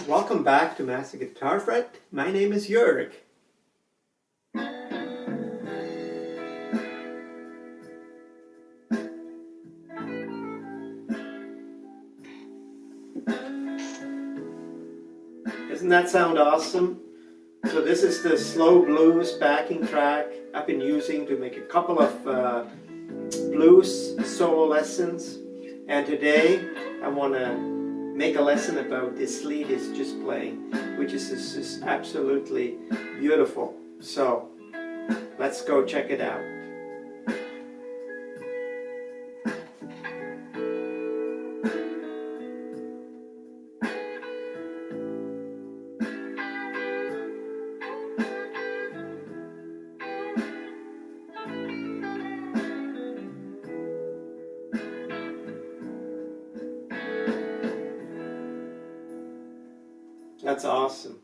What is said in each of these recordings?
Welcome back to Master Guitar Fret. My name is Jörg. Doesn't that sound awesome? So this is the slow blues backing track I've been using to make a couple of blues solo lessons, and today I want to make a lesson about this lead is just playing, which is just absolutely beautiful. So let's go check it out. That's awesome.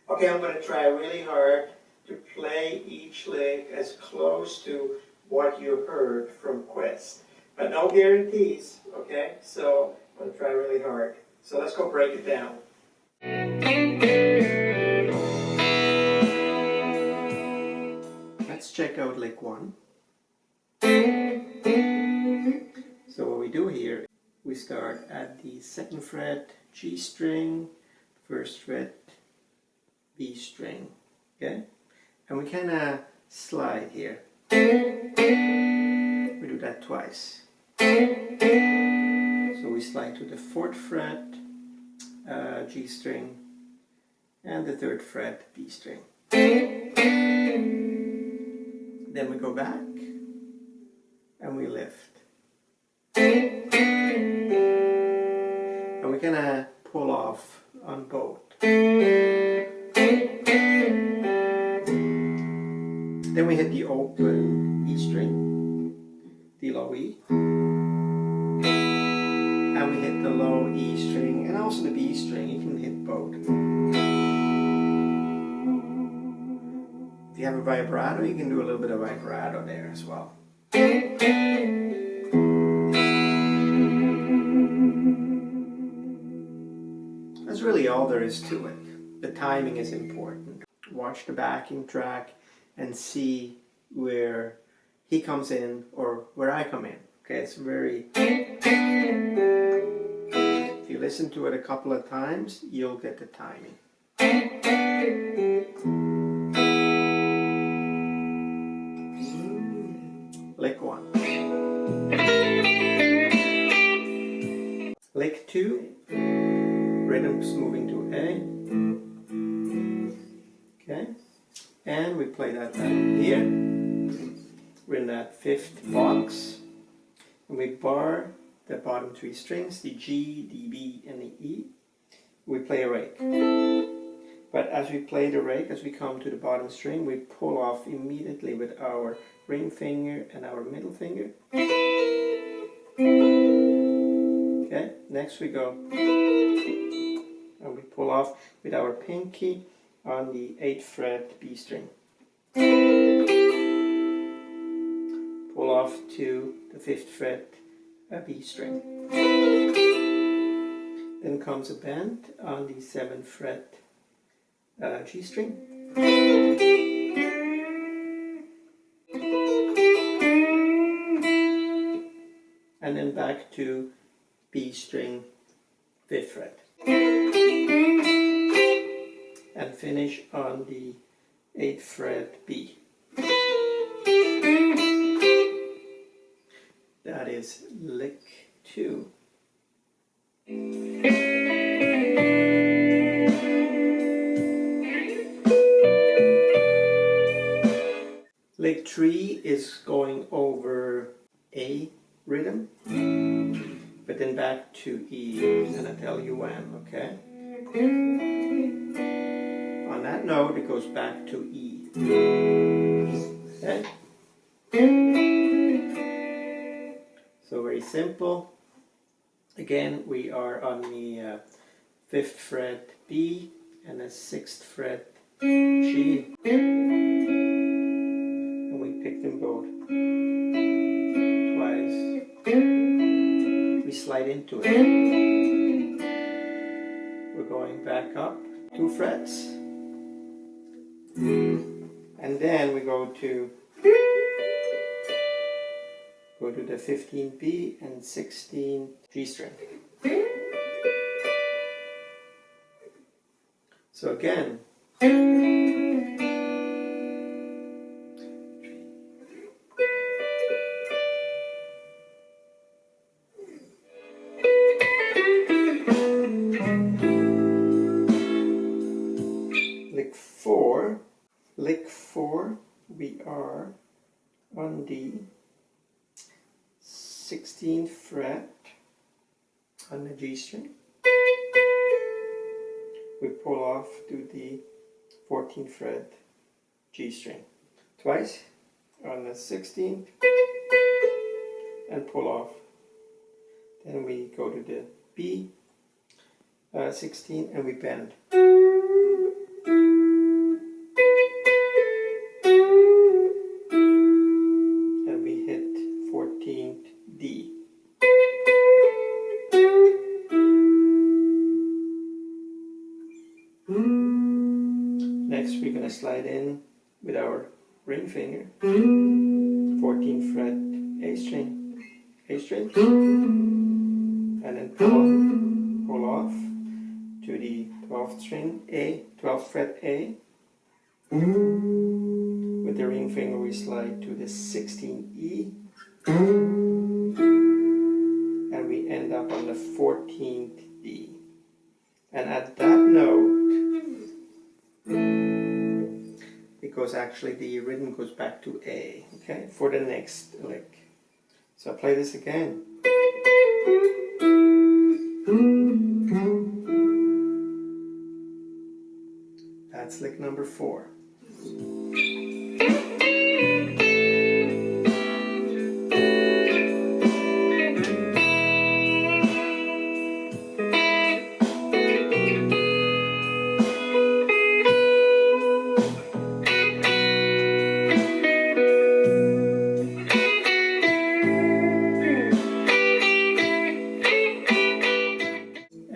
Okay, I'm going to try really hard to play each lick as close to what you heard from Quist. But no guarantees, okay? So I'm going to try really hard. So let's go break it down. Let's check out lick 1. So what we do here, we start at the 2nd fret G string, 1st fret B string, okay? And we kind of slide here. We do that twice. So we slide to the 4th fret G string and the 3rd fret B string. Then we go back and we lift. And we kind of pull off on both. Then we hit the open E string, the low E, and we hit the low E string and also the B string. You can hit both. If you have a vibrato, you can do a little bit of vibrato there as well. That's really all there is to it. The timing is important. Watch the backing track and see where he comes in or where I come in. Okay, it's very... If you listen to it a couple of times, you'll get the timing. Lick 1. Lick 2, rhythm's moving to A. Okay. And we play that down here. We're in that 5th box. And we bar the bottom 3 strings, the G, the B, and the E. We play a rake. But as we play the rake, as we come to the bottom string, we pull off immediately with our ring finger and our middle finger. Okay, next we go. And we pull off with our pinky on the 8th fret B string. Pull off to the 5th fret B string. Then comes a bend on the 7th fret G string. And then back to B string, 5th fret. And finish on the 8th fret B. That is lick 2. Lick 3 is going over A rhythm, but then back to E, and I tell you when, okay? On that note, it goes back to E. Okay? So very simple. Again, we are on the 5th fret B and the 6th fret G. And we pick them both twice. We slide into it. We're going back up 2 frets. And then we go to the 15th B and 16th G string. So again, lick 4, we are on the 16th fret on the G string. We pull off to the 14th fret G string twice on the 16th and pull off. Then we go to the B 16 and we bend. And we hit 14th D. Next we're going to slide in with our ring finger, 14th fret A string, and then pull off to the 12th string A, 12th fret A. With the ring finger we slide to the 16th E, and we end up on the 14th D. And at that note, because actually the rhythm goes back to A, okay, for the next lick. So I'll play this again. That's lick number 4.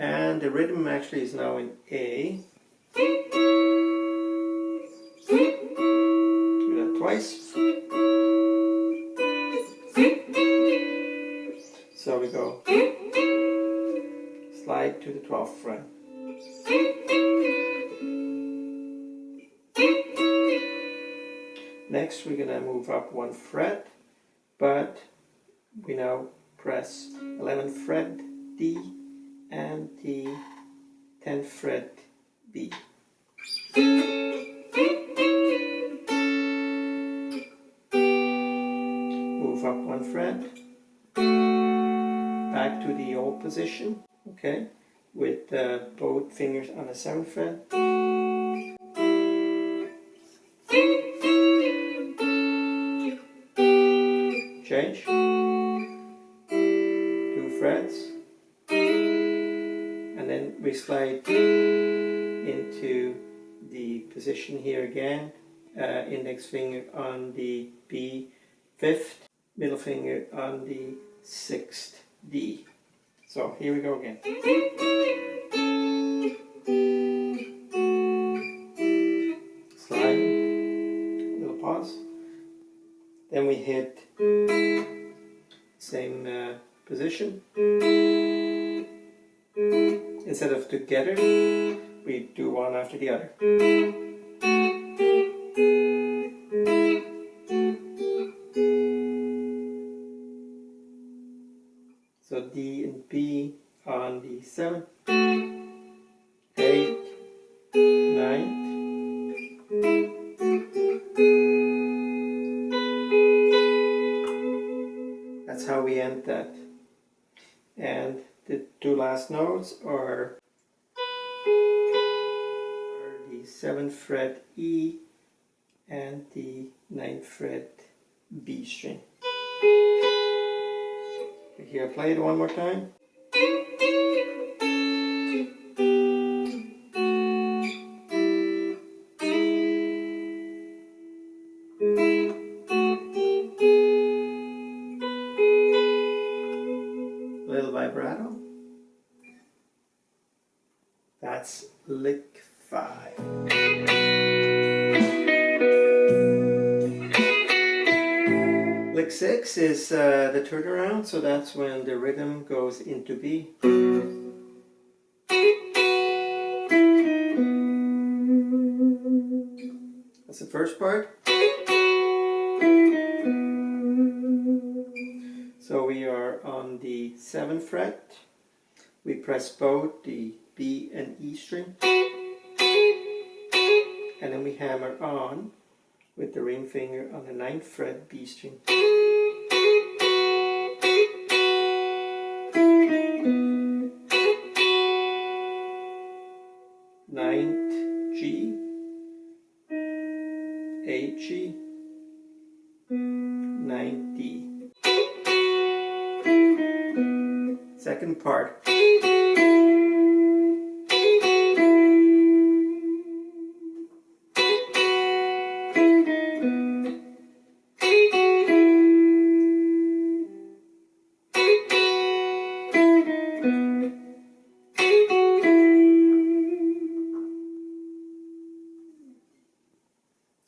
And the rhythm actually is now in A. Do that twice. So we go slide to the 12th fret. Next we're gonna move up 1 fret, but we now press 11th fret D and the 10th fret B. Move up 1 fret, back to the old position, okay, with both fingers on the 7th fret. Change, 2 frets, and then we slide into the position here again, index finger on the B 5th, middle finger on the 6th D. So here we go again. Slide, little pause. Then we hit same position. Instead of together, we do one after the other. So D and B on the 7th, 8th, 9th. That's how we end that. And the two last notes are the 7th fret E and the 9th fret B string. Here, play it one more time. A little vibrato. That's lick 5. Lick 6 is the turnaround, so that's when the rhythm goes into B. That's the first part. So we are on the 7th fret. We press both the B and E string. And then we hammer on with the ring finger on the 9th fret B string. 9th G, 8th G, 9th D. Second part.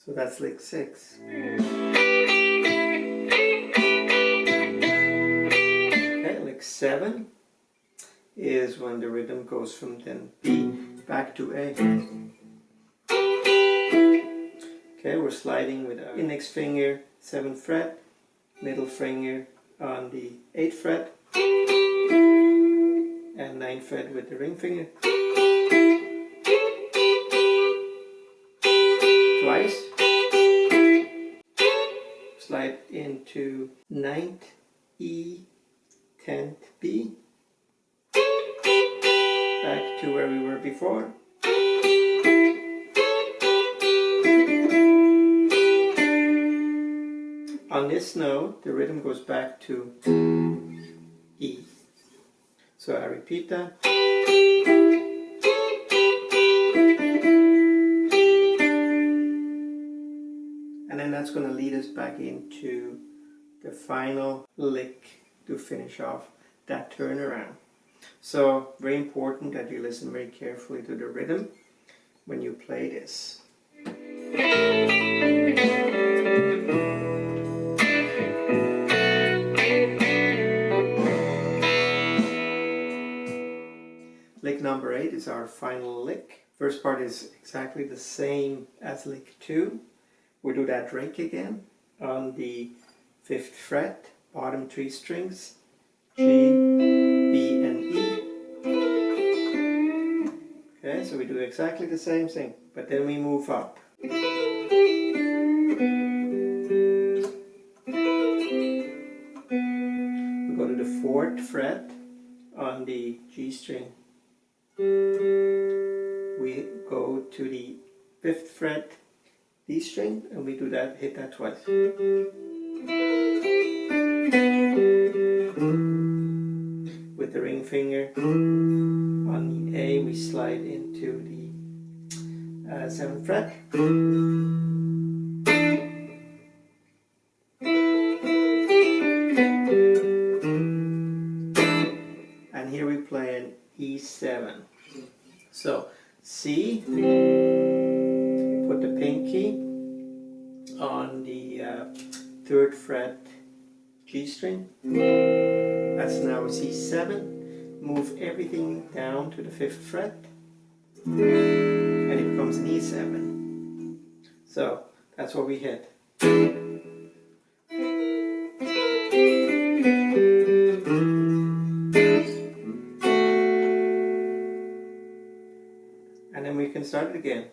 So that's lick 6. Okay, lick 7 is when the rhythm goes from then B back to A. Okay, we're sliding with our index finger, 7th fret, middle finger on the 8th fret, and 9th fret with the ring finger. Twice. Slide into 9th E, 10th B, back to where we were before. On this note, the rhythm goes back to E. So I repeat that. And then that's going to lead us back into the final lick to finish off that turnaround. So very important that you listen very carefully to the rhythm when you play this. Lick number 8 is our final lick. First part is exactly the same as lick 2. We do that rake again on the 5th fret, bottom 3 strings, G, B and E. Okay, so we do exactly the same thing, but then we move up. We go to the 4th fret on the G string. We go to the 5th fret D string, and we do that, hit that twice. With the ring finger on the A, we slide into the 7th fret. And here we play an E7. So C, put the pinky on the 3rd fret G string. That's now C7. Move everything down to the 5th fret. and it becomes an E7. So that's what we hit. And then we can start it again.